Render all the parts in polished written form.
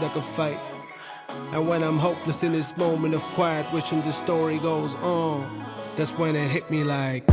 I could fight. And when I'm hopeless in this moment of quiet, wishing the story goes on, that's when it hit me like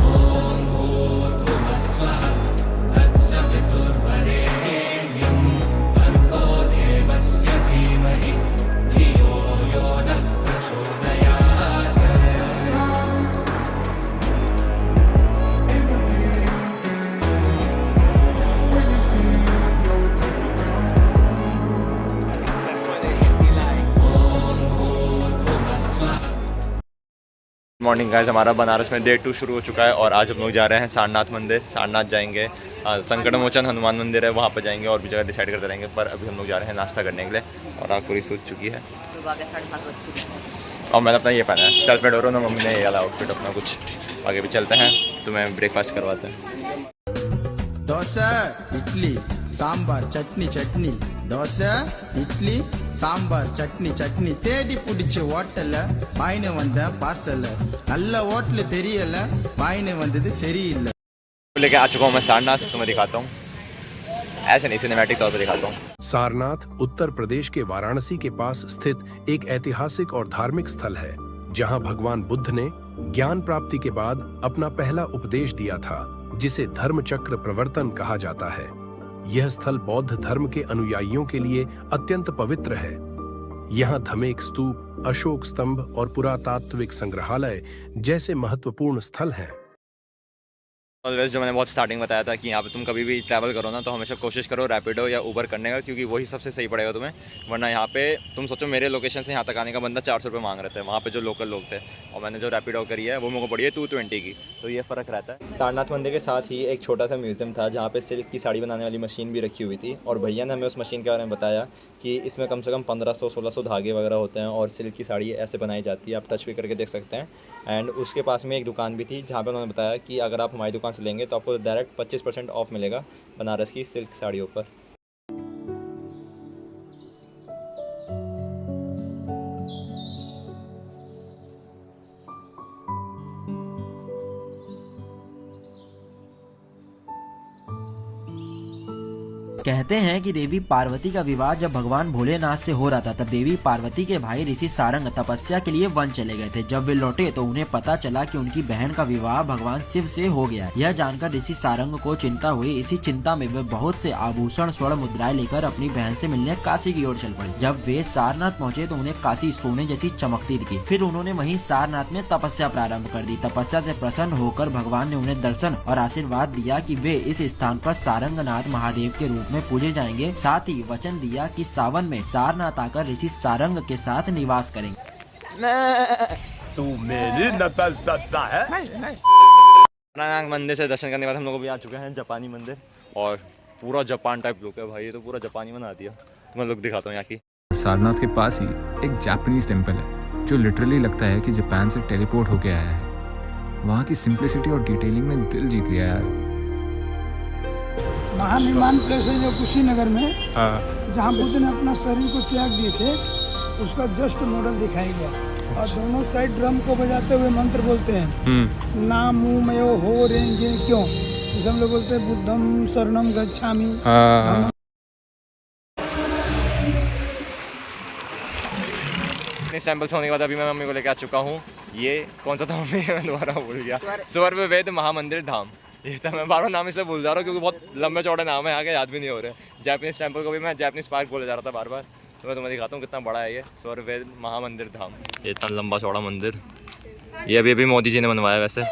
morning guys, हमारा बनारस में day 2 शुरू हो चुका है और आज हम लोग जा रहे हैं सारनाथ मंदिर। सारनाथ जाएंगे, संकट मोचन हनुमान मंदिर है वहाँ पर जाएंगे और भी जगह डिसाइड करते रहेंगे। पर अभी हम लोग जा रहे हैं नाश्ता करने के लिए और आग पूरी सूझ चुकी है। सुबह के 7:30 बज चुके हैं और मैंने अपना ये पहना है सेल्फ मेड। और ना मम्मी ने ये वाला आउटफिट अपना कुछ। आगे भी चलते हैं, तुम्हें ब्रेकफास्ट करवाते हैं। डोसा इडली सांबार चटनी चटनी, डोसा इडली சாம்பார் சட்னி சட்னி தேடி பிடிச்ச ஹோட்டல்ல வாயின்னு வந்த பார்சல் நல்ல ஹோட்டல் தெரியல வாயின்னு வந்தது சரியில்லை। लेके आ चुका हूँ मैं सारनाथ, तुम्हें दिखाता हूँ। ऐसे नहीं, सिनेमैटिक तौर पर दिखाता हूँ। सारनाथ उत्तर प्रदेश के वाराणसी के पास स्थित एक ऐतिहासिक और धार्मिक स्थल है, जहां भगवान बुद्ध ने ज्ञान प्राप्ति के बाद अपना पहला उपदेश दिया था, जिसे धर्म चक्र प्रवर्तन कहा जाता है। यह स्थल बौद्ध धर्म के अनुयायियों के लिए अत्यंत पवित्र है। यहाँ धमेक स्तूप, अशोक स्तंभ और पुरातात्विक संग्रहालय जैसे महत्वपूर्ण स्थल हैं। ऑलवेज जो मैंने बहुत स्टार्टिंग बताया था कि यहाँ पे तुम कभी भी ट्रैवल करो ना, तो हमेशा कोशिश करो रैपिडो या उबर करने का, क्योंकि वही सबसे सही पड़ेगा तुम्हें। वरना यहाँ पे तुम सोचो, मेरे लोकेशन से यहाँ तक आने का बंदा 400 रुपये मांग रहे थे वहाँ पे जो लोकल लोग थे, और मैंने जो रैपिडो करी है वो मेरे को पड़ी है 220 की। तो ये फ़र्क रहता है। सारनाथ मंदिर के साथ ही एक छोटा सा म्यूज़ियम था जहाँ पर सिल्क की साड़ी बनाने वाली मशीन भी रखी हुई थी, और भैया ने हमें उस मशीन के बारे में बताया कि इसमें कम से कम 1500-1600 धागे वगैरह होते हैं और सिल्क की साड़ी ऐसे बनाई जाती है। आप टच भी करके देख सकते हैं। एंड उसके पास में एक दुकान भी थी जहाँ पे उन्होंने बताया कि अगर आप हमारी दुकान से लेंगे तो आपको डायरेक्ट 25% ऑफ मिलेगा बनारस की सिल्क साड़ियों पर। कहते हैं कि देवी पार्वती का विवाह जब भगवान भोलेनाथ से हो रहा था, तब देवी पार्वती के भाई ऋषि सारंग तपस्या के लिए वन चले गए थे। जब वे लौटे तो उन्हें पता चला कि उनकी बहन का विवाह भगवान शिव से हो गया। यह जानकर ऋषि सारंग को चिंता हुई। इसी चिंता में वे बहुत से आभूषण, स्वर्ण मुद्राएं लेकर अपनी बहन से मिलने काशी की ओर चल पड़े। जब वे सारनाथ पहुँचे तो उन्हें काशी सोने जैसी चमकती दिखी। फिर उन्होंने वहीं सारनाथ में तपस्या प्रारंभ कर दी। तपस्या से प्रसन्न होकर भगवान ने उन्हें दर्शन और आशीर्वाद दिया कि वे इस स्थान पर सारंगनाथ महादेव के रूप में पूजे जाएंगे। साथ ही वचन दिया कि सावन में सारनाथ आकर ऋषि सारंग के साथ निवास करेंगे। तू मेरी नकल करता है। मंदिर से दर्शन करने के बाद हम लोग भी आ चुके हैं जापानी मंदिर, और पूरा जापान टाइप लुक है भाई। ये तो पूरा जापानी बना दिया। तो मैं लुक दिखाता हूँ यहाँ की। सारनाथ के पास ही एक जापानीज टेम्पल है जो लिटरली लगता है कि जापान से टेलीपोर्ट होके आया है। वहाँ की सिंप्लिसिटी और डिटेलिंग ने दिल जीत लिया यार। महानिर्माण प्लेस है जो कुशीनगर में, जहाँ बुद्ध ने अपना शरीर को त्याग दिए थे, उसका जस्ट मॉडल दिखाया गया। और दोनों साइड ड्रम को बजाते हुए मंत्र बोलते हैं, नामु मयो हो रेंगे क्यों, जैसे हम लोग बोलते हैं बुद्धम शरणम गच्छामि। इस टेम्पल से होने के बाद अभी मैं मम्मी को लेकर आ चुका हूँ। ये कौन सा था मम्मी, मैं दोबारा भूल गया। स्वर्ववेद महामंदिर धाम, ये था। मैं बार बार नाम इसलिए भूल जा रहा हूँ क्योंकि बहुत लंबे चौड़े नाम है, यहाँ के याद भी नहीं हो रहे। जापानीज टेम्पल को भी मैं जापानीज पार्क बोले जा रहा था बार बार। तो मैं तुम्हें दिखाता हूँ कितना बड़ा है ये स्वर्ववेद महामंदिर धाम। ये इतना लंबा चौड़ा मंदिर, ये अभी मोदी जी ने बनवाया वैसे।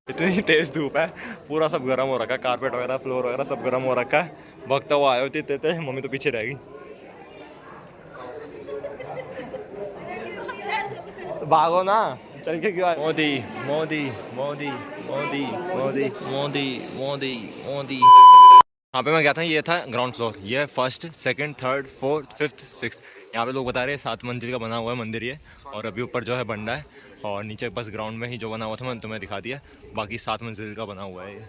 इतनी तेज धूप है, पूरा सब गर्म हो रखा है। कारपेट वगैरह, फ्लोर वगैरह सब गर्म हो रखा है। भगता हुआ आए होते थे, मम्मी तो पीछे रहेगी। भागो ना, चल के क्यों आए? मोदी मोदी मोदी मोदी मोदी मोदी मोदी मोदी। यहाँ पे मैं गया था, ये था ग्राउंड फ्लोर। ये 1st, 2nd, 3rd, 4th, 5th, 6th। यहाँ पे लोग बता रहे हैं 7 मंजिल का बना हुआ है मंदिर ये, और अभी ऊपर जो है बन रहा है। और नीचे बस ग्राउंड में ही जो बना हुआ था मैंने तुम्हें दिखा दिया, बाकी 7 मंजिल का बना हुआ है ये।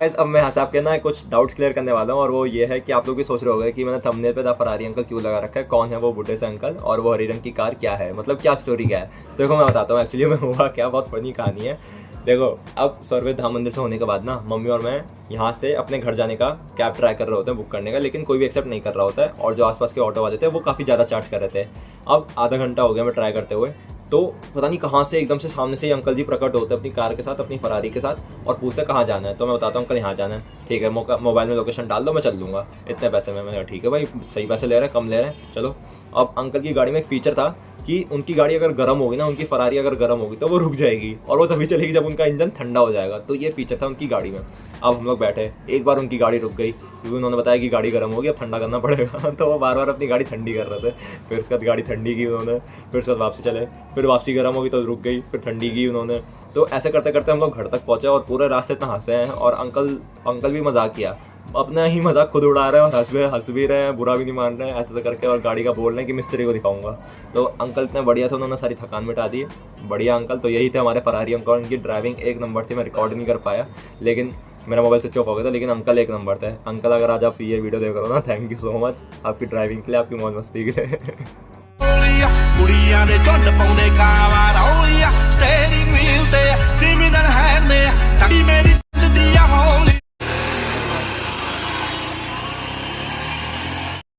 Guys, अब मैं यहाँ से आपके ना कुछ डाउट्स क्लियर करने वाला हूँ और वो ये है कि आप लोग भी सोच रहे होंगे कि मैंने थंबनेल पे द फरारी अंकल क्यों लगा रखा है, कौन है वो बुढ़े से अंकल और वो हरी रंग की कार क्या है, मतलब क्या स्टोरी क्या है। देखो मैं बताता हूँ एक्चुअली में हुआ क्या, बहुत फनी कहानी है। देखो अब सर्ववेद धाम मंदिर से होने के बाद ना मम्मी और मैं यहाँ से अपने घर जाने का कैब ट्राई कर रहे होते हैं बुक करने का, लेकिन कोई भी एक्सेप्ट नहीं कर रहा होता है और जो आसपास के ऑटो वाले थे वो काफ़ी ज़्यादा चार्ज कर रहे थे। अब आधा घंटा हो गया मैं ट्राई करते हुए, तो पता नहीं कहाँ से एकदम से सामने से ही अंकल जी प्रकट होते हैं अपनी कार के साथ, अपनी फरारी के साथ, और पूछते कहाँ जाना है। तो मैं बताता हूँ अंकल यहाँ जाना है, ठीक है मोबाइल में लोकेशन डाल दो मैं चल दूँगा इतने पैसे में। मैं ठीक है भाई, सही पैसे ले रहे हैं कम ले रहे हैं चलो। अब अंकल की गाड़ी में एक फीचर था कि उनकी गाड़ी अगर गर्म होगी ना, उनकी फरारी अगर गर्म होगी तो वो रुक जाएगी और वो तभी चलेगी जब उनका इंजन ठंडा हो जाएगा। तो ये फीचर था उनकी गाड़ी में। अब हम लोग बैठे, एक बार उनकी गाड़ी रुक गई क्योंकि उन्होंने बताया कि गाड़ी गर्म होगी अब ठंडा करना पड़ेगा तो वो बार बार अपनी गाड़ी ठंडी कर रहे थे। फिर उसके बाद गाड़ी ठंडी की उन्होंने, फिर उसके बाद वापसी चले, फिर वापसी गर्म होगी तो रुक गई, फिर ठंडी की उन्होंने। तो ऐसे करते करते हम लोग घर तक पहुँचे और पूरे रास्ते इतना हंसे हैं और अंकल भी मजाक किया, अपना ही मजाक खुद उड़ा रहे हैं और हंस भी रहे हैं, बुरा भी नहीं मान रहे हैं ऐसे करके, और गाड़ी का बोल रहे हैं कि मिस्त्री को दिखाऊंगा। तो अंकल इतने बढ़िया थे, उन्होंने सारी थकान मिटा दी, बढ़िया अंकल। तो यही थे हमारे फरारी अंकल, उनकी ड्राइविंग एक नंबर थी। मैं रिकॉर्ड नहीं कर पाया लेकिन मेरा मोबाइल स्विच ऑफ हो गया था, लेकिन अंकल एक नंबर थे। अंकल अगर आज आप ये वीडियो देख रहे हो ना, थैंक यू सो मच आपकी ड्राइविंग के लिए, आपकी मौज मस्ती के लिए।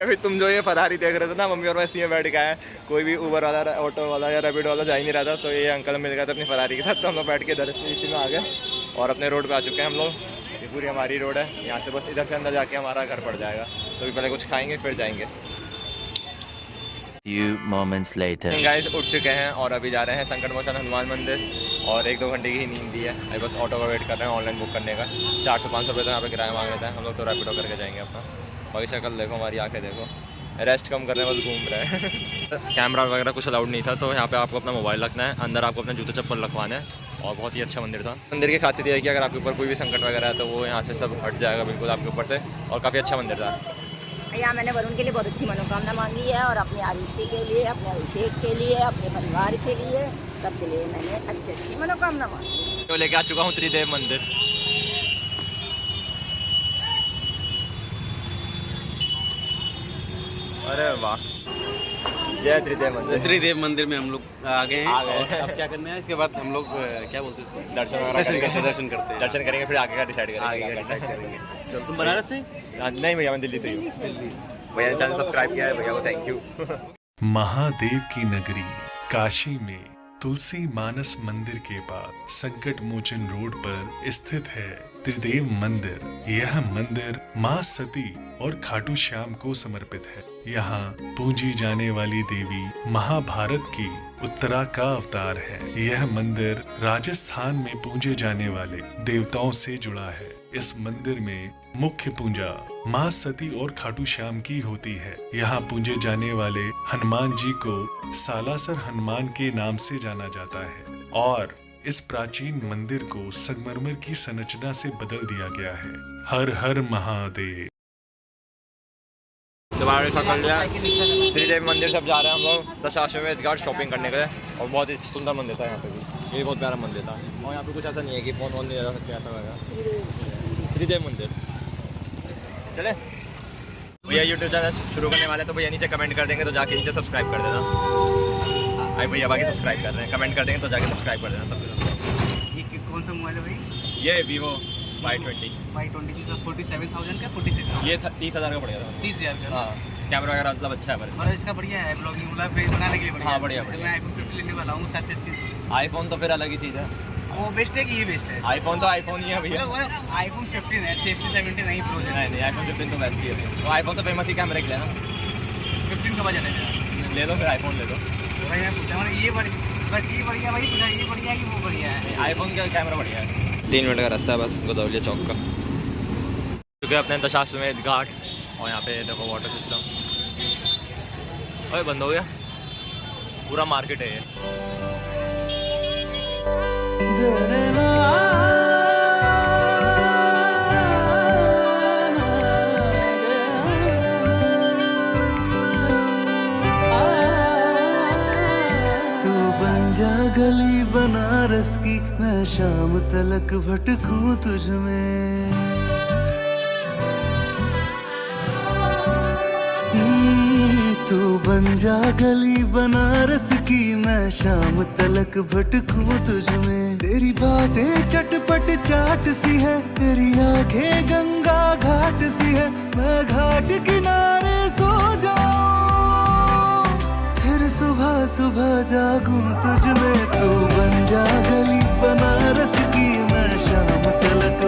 अभी तुम जो ये फरारी देख रहे थे ना, मम्मी और मैं इसी में बैठ गए हैं, कोई भी उबर वाला, ऑटो वाला या रैपिडो वाला जा ही नहीं रहा था। तो ये अंकल मिल गए थे अपनी फरारी के साथ, तो हम लोग बैठ के इधर इसी में आ गए और अपने रोड पे आ चुके हैं हम लोग। ये पूरी हमारी रोड है, यहाँ से बस इधर से अंदर जाके हमारा घर पड़ जाएगा। तो अभी पहले कुछ खाएंगे फिर जाएंगे। Few moments later. गाइस उठ चुके हैं और अभी जा रहे हैं संकट मोचन हनुमान मंदिर, और 1-2 घंटे की ही नींद दी है। अभी बस ऑटो का वेट कर रहे हैं ऑनलाइन बुक करने का। 400-500 रुपये तो यहाँ पे किराया मांग लेते हैं, हम लोग तो रैपिडो करके जाएंगे अपना। बाकी शक्ल देखो, हमारी आंखें देखो, रेस्ट कम कर रहे हैं, बस घूम रहे हैं। कैमरा वगैरह कुछ अलाउड नहीं था, तो यहाँ पे आपको अपना मोबाइल रखना है, अंदर आपको अपने जूते चप्पल रखवाना है। और बहुत ही अच्छा मंदिर था। मंदिर की खासियत ये है कि अगर आपके ऊपर कोई भी संकट वगैरह है तो वो यहाँ से सब हट जाएगा बिल्कुल आपके ऊपर से, और काफ़ी अच्छा मंदिर था। यहाँ मैंने वरुण के लिए बहुत अच्छी मनोकामना मांगी है, और अपने आरुषि के लिए, अपने अभिषेक के लिए, अपने परिवार के लिए, सबके लिए मैंने अच्छी मनोकामना मांगी। तो लेके आ चुका हूँ त्रिदेव मंदिर। अरे वाह, जय त्रिदेव मंदिर। त्रिदेव मंदिर में हम लोग आ गए हैं। अब क्या करना है इसके बाद हम लोग क्या बोलते हैं इसको, दर्शन करते हैं। दर्शन करेंगे फिर आगे का डिसाइड करेंगे। चल तुम बनारस से? नहीं भैया, मैं दिल्ली से ही हूँ। भैया ने चैनल सब्सक्राइब किया है, भैया को थैंक यू। महादेव की नगरी काशी में तुलसी मानस मंदिर के पास संकट मोचन रोड पर स्थित है त्रिदेव मंदिर। यह मंदिर मां सती और खाटू श्याम को समर्पित है। यहाँ पूजी जाने वाली देवी महाभारत की उत्तरा का अवतार है। यह मंदिर राजस्थान में पूजे जाने वाले देवताओं से जुड़ा है। इस मंदिर में मुख्य पूजा मां सती और खाटू श्याम की होती है। यहाँ पूजे जाने वाले हनुमान जी को सालासर हनुमान के नाम से जाना जाता है, और इस प्राचीन मंदिर को संगमरमर की संरचना से बदल दिया गया है। हर हर महादेव। दोबारा थकल लिया, त्रिदेव मंदिर सब जा रहे हैं हम लोग दशाश्वमेध घाट शॉपिंग करने के लिए, और बहुत ही सुंदर मंदिर था यहाँ पे भी, ये बहुत प्यारा मंदिर था। और यहाँ पे कुछ ऐसा नहीं है कि फोन वोन नहीं जा सकते, ऐसा वगैरह। त्रिदेव मंदिर चले भैया, यूट्यूब चैनल शुरू करने वाले तो भैया नीचे कमेंट कर देंगे तो जाके नीचे सब्सक्राइब कर देना। भाई भैया बाकी सब्सक्राइब कर रहे हैं, कमेंट कर देंगे तो जाके सब्सक्राइब कर देना सब। ये कौन सा मोबाइल है भाई? ये वीवो Y20 47,000 का 46,000? ये 30,000 का पड़ेगा था। 30,000 का? हाँ, कैमरा वगैरह मतलब अच्छा है पर और इसका बढ़िया है, ब्लॉगिंग वाला पेज बनाने के लिए बढ़िया। हाँ बढ़िया तो मैं आईफोन 15 लेने वाला हूँ। 7 आईफोन तो फिर अलग ही चीज़ है, वो बेस्ट है कि ये बेस्ट है? आईफोन तो आईफोन ही है भैया। आईफोन 15 है, 16, 17 नहीं प्रो है। नहीं आईफोन 15 तो बेस्ट ही है। तो आईफोन तो फेमस ही कैमरे के लिए ना। 15 का बजट है, ले लो फिर आईफोन ले लो। भाई मैं पूछा मैंने ये बस ये बढ़िया भाई, पूछा ये बढ़िया है कि वो बढ़िया है? आईफोन का कैमरा बढ़िया है। 3 मिनट का रास्ता है बस गोदावलिया चौक का, क्योंकि अपने दशाश्वमेध घाट। और यहाँ पे देखो वाटर सिस्टम, अरे बंद हो गया, पूरा मार्केट है ये। तू बन जा गली बनारस की, मैं मैं शाम तलक भटकूं तुझ में। तू बन जा गली बनारस की, मैं शाम तलक भटकूं तुझ में। तेरी बातें चटपट चाट सी है, तेरी आंखें गंगा घाट सी है। मैं घाट किनारे सो जाऊं, फिर सुबह सुबह जागूं तुझ में। तू बन जा गली बनारस की, मैं शाम तलक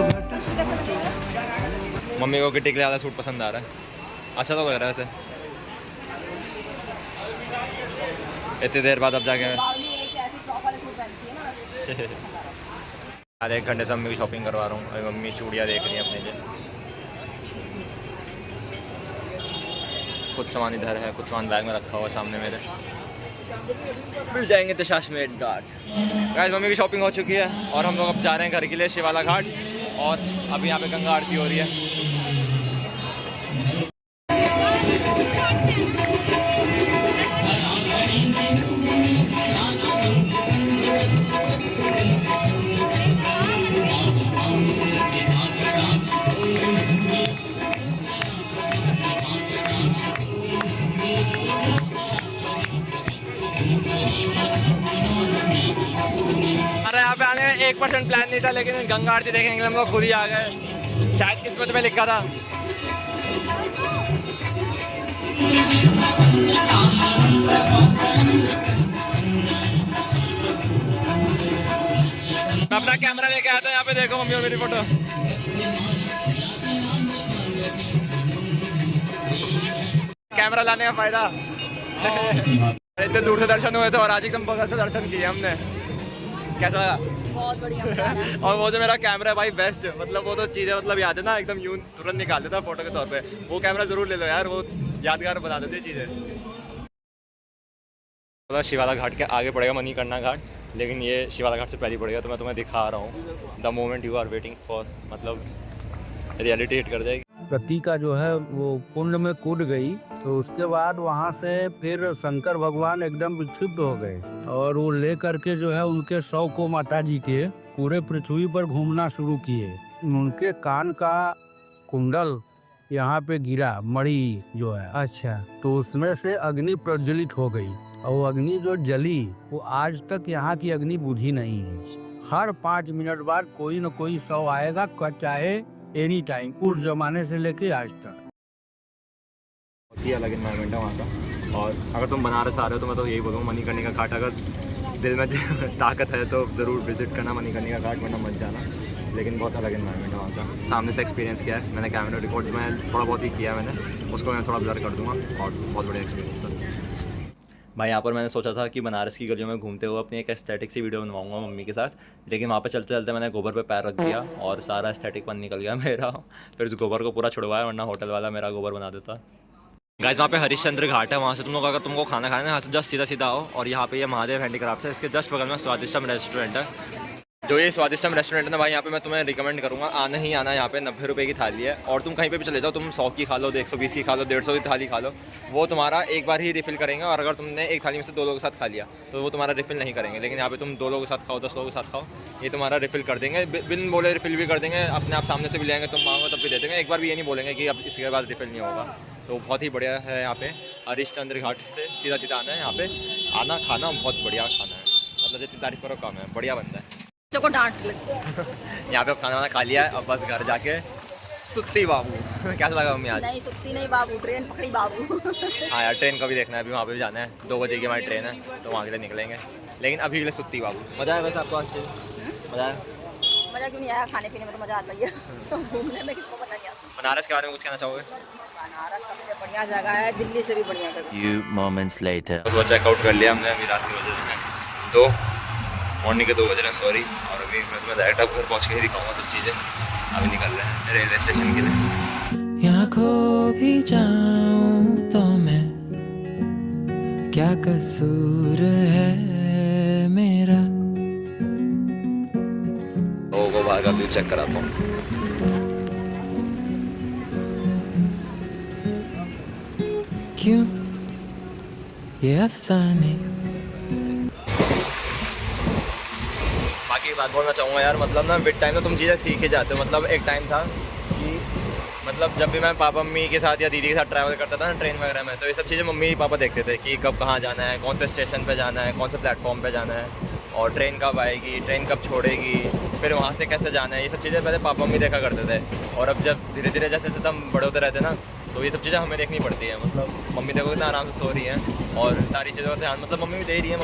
मम्मी को किटी के लिए ज़्यादा सूट पसंद आ रहा है, अच्छा तो लग रहा है वैसे। इतनी देर बाद अब जाके आधे एक घंटे से मम्मी की शॉपिंग करवा रहा हूँ। अभी मम्मी चूड़ियाँ देख रही हैं अपने लिए। कुछ सामान इधर है, कुछ सामान बैग में रखा हुआ है सामने मेरे। मिल जाएंगे दशाश्वमेध घाट। गाइस मम्मी की शॉपिंग हो चुकी है और हम लोग अब जा रहे हैं घर के लिए शिवाला घाट। और अभी यहाँ पे गंगा आरती हो रही है। यहाँ पे आने 1% प्लान नहीं था, लेकिन गंगा आरती देखने के लिए हम लोग खुद ही आ गए। शायद किस्मत में लिखा था। मैं अपना कैमरा लेके आया था, यहाँ पे देखो मम्मी और मेरी फोटो। कैमरा लाने का फायदा। इतने दूर से दर्शन हुए थे और आज एकदम बगल से दर्शन किए हमने। कैसा लगा? बहुत बढ़िया। और वो जो मेरा कैमरा है भाई बेस्ट, मतलब वो तो चीज़ें मतलब याद है ना, एकदम यूं तुरंत निकाल देता फोटो के तौर पे। वो कैमरा ज़रूर ले लो यार, वो यादगार बना देती है चीज़ें। तो शिवाला घाट के आगे पड़ेगा मणिकर्णिका घाट, लेकिन ये शिवाला घाट से पहले पड़ेगा, तो मैं तुम्हें दिखा रहा हूँ। The moment you are waiting for, मतलब रियलिटी हिट कर जाएगी। प्रतीका जो है वो कुंड में कूद गई, तो उसके बाद वहाँ से फिर शंकर भगवान एकदम विक्षिप्त हो गए और वो ले करके जो है उनके शव को माता जी के पूरे पृथ्वी पर घूमना शुरू किए। उनके कान का कुंडल यहाँ पे गिरा, मणि जो है, अच्छा, तो उसमें से अग्नि प्रज्वलित हो गई और वो अग्नि जो जली वो आज तक यहाँ की अग्नि बुझी नहीं है। हर 5 मिनट बाद कोई न कोई शव आएगा, चाहे एनी टाइम, उस जमाने से लेके आज तक। बहुत ही अलग इन्वायरमेंट है वहाँ का। और अगर तुम बनारस आ रहे हो तो मैं तो यही बोलूँगा, मणिकर्णिका घाट अगर दिल में ताकत है तो ज़रूर विजिट करना मणिकर्णिका घाट, वरना मत जाना। लेकिन बहुत अलग इन्वायरमेंट है वहाँ का। सामने से एक्सपीरियंस किया है मैंने, कैमरा रिकॉर्ड में थोड़ा बहुत ही किया है मैंने, उसको मैं थोड़ा ब्लर कर दूँगा। और बहुत बढ़िया एक्सपीरियंस था भाई। यहाँ पर मैंने सोचा था कि बनारस की गलियों में घूमते हुए अपनी एक एस्थेटिक सी वीडियो बनवाऊंगा मम्मी के साथ, लेकिन वहाँ पे चलते चलते मैंने गोबर पे पैर रख दिया और सारा एस्थेटिक पन निकल गया मेरा। फिर उस गोबर को पूरा छुड़वाया, वरना होटल वाला मेरा गोबर बना देता। गाइस वहाँ पे हरिश्चंद्र घाट है, वहाँ से तुम लोग अगर तुमको खाना खाना है यहाँ से जस्ट सीधा सीधा आओ और यहाँ पे ये महादेव हैंडीक्राफ्ट है, इसके जस्ट बगल में स्वादिष्टम रेस्टोरेंट है। जो ये स्वादिष्टम रेस्टोरेंट है ना भाई, यहाँ पे मैं तुम्हें रिकमेंड करूँगा आना ही आना। यहाँ पे 90 रुपये की थाली है और तुम कहीं पे भी चले जाओ, तुम 100 की खा लो, 120 की खा लो, 150 की थाली खा लो, वो तुम्हारा एक बार ही रिफ़िल करेंगे। और अगर तुमने एक थाली में से 2 लोगों के साथ खा लिया तो वो तुम्हारा रिफ़िल नहीं करेंगे। लेकिन यहाँ पे तुम 2 लोगों के साथ खाओ, 10 लोगों के साथ खाओ, ये तुम्हारा रिफ़िल कर देंगे, बिन बोले रिफ़िल भी कर देंगे, अपने आप सामने से भी लेंगे, तुम मांगो तब भी दे देंगे। एक बार भी ये नहीं बोलेंगे कि अब इसके बाद रिफ़िल नहीं होगा। तो बहुत ही बढ़िया है यहाँ पे। हरिश्चंद्र घाट से सीधा सीधा आना है, यहाँ पे आना, खाना बहुत बढ़िया खाना है, मतलब जितनी तारीफ करो कम है, बढ़िया बनता है। को डांट लगती यहाँ पे खाना वाना खा लिया है, अब बस घर जाके सुत्ती बाबू। कैसा लगा मम्मी आज? नहीं सुत्ती नहीं बाबू, ट्रेन पकड़ी बाबू। हाँ यार ट्रेन का भी देखना है, अभी वहाँ पे भी जाना है। 2 बजे की हमारी ट्रेन है तो वहाँ के लिए निकलेंगे, लेकिन अभी के लिए सुत्ती बाबू। मज़ा आया वैसे आपको आज? मज़ा आया? मज़ा क्यों नहीं आया, खाने पीने में तो मज़ा आता ही है। घूमने में किसको पता नहीं आता। बनारस के बारे में कुछ कहना चाहोगे? बनारस सबसे बढ़िया जगह है, दिल्ली से भी बढ़िया जगह। बस वो चेकआउट कर लिया हमने, अभी रात के बजे हैं 2, मॉर्निंग के 2 बज रहे हैं, सॉरी। और अभी मैं तुम्हें डायरेक्ट अब घर पहुँच के ही दिखाऊंगा सब चीज़ें। अभी निकल रहे हैं रेलवे स्टेशन के लिए। यहाँ खो भी जाऊं तो मैं, क्या कसूर है मेरा। लोगों को बाहर का व्यू चेक कराता हूँ। क्यों ये अफसाने। बाकी एक बात बोलना चाहूँगा यार, मतलब ना विद टाइम तो तुम चीज़ें सीख ही जाते हो। मतलब एक टाइम था कि मतलब जब भी मैं पापा मम्मी के साथ या दीदी के साथ ट्रैवल करता था ना ट्रेन वगैरह में, तो ये सब चीज़ें मम्मी पापा देखते थे कि कब कहाँ जाना है, कौन से स्टेशन पे जाना है, कौन से प्लेटफॉर्म पे जाना है, और ट्रेन कब आएगी, ट्रेन कब छोड़ेगी, फिर वहाँ से कैसे जाना है। ये सब चीज़ें पहले पापा मम्मी देखा करते थे। और अब जब धीरे धीरे जैसे जैसे हम बड़े होते रहते ना, तो ये सब चीज़ें हमें देखनी पड़ती है। मतलब मम्मी देखो कितना आराम से सो रही है और सारी चीज़ों का ध्यान मतलब मम्मी भी दे रही है।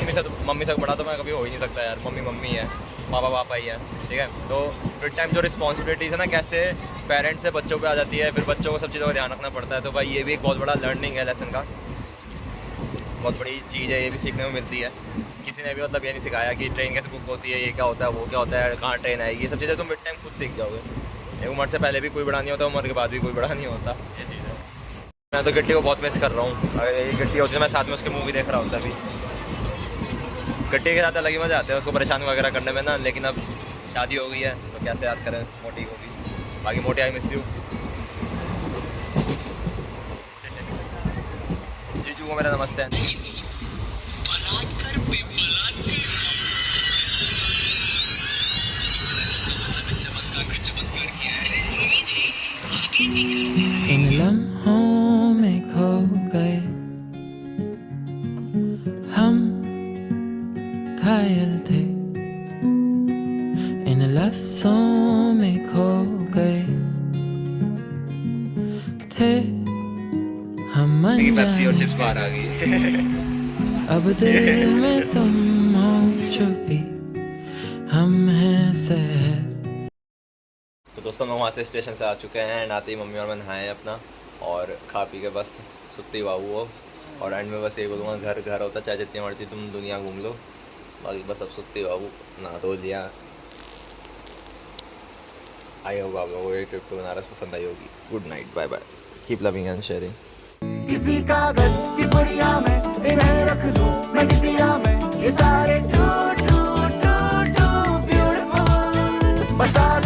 मम्मी से बड़ा तो मैं कभी हो ही नहीं सकता यार। मम्मी है, पापा पापा ही है, ठीक है। तो फिर टाइम जो रिस्पॉन्सिबिलिटीज़ है ना, कैसे पेरेंट्स से बच्चों पे आ जाती है, फिर बच्चों को सब चीज़ों का ध्यान रखना पड़ता है। तो भाई ये भी एक बहुत बड़ा लर्निंग है, लेसन का बहुत बड़ी चीज़ है, ये भी सीखने में मिलती है। किसी ने भी मतलब ये नहीं सिखाया कि ट्रेन कैसे बुक होती है, ये क्या होता है, वो क्या होता है, कहाँ ट्रेन आएगी, ये सब चीज़ें तुम विद टाइम खुद सीख जाओगे। एक उम्र से पहले भी कोई बड़ा नहीं होता, उम्र के बाद भी कोई बड़ा नहीं होता, ये चीज़ है। मैं तो गट्टी को बहुत मिस कर रहा हूँ। अगर ये गट्टी होती है मैं साथ में उसकी मूवी देख रहा होता अभी। गट्टी के साथ अलग ही मज़ा आते हैं उसको परेशान वगैरह करने में ना, लेकिन अब शादी हो गई है तो कैसे याद करें मोटी को भी। बाकी मोटी आई मिस यू। जीजू को मेरा नमस्ते। इन लम्हों में खो गए हम, घायल थे इन लफ्ज़ों में खो गए थे हम पेप्सी और चिप्स बाहर आ गई। अब दिल में तुम हो चुकी, हम हैं सहर। तो दोस्तों मैं वहाँ से स्टेशन से आ चुके हैं एंड आते ही मम्मी और मैं नहाए अपना और खा पी के बस सुत्ती बाबू हो। और एंड में बस ये बोलूँगा, घर घर होता चाहे जितनी मर्जी तुम दुनिया घूम लो, बाकी बस अब सुत्ती बाबू नहा धो लिया। आई होप आप लोगों को ये ट्रिप टू बनारस पसंद आई होगी। Good night, bye bye, keep loving and sharing. किसी कागज की पुड़िया में इन्हें रख दूं मैं डिबिया में, ये सारे too too too too beautiful बसा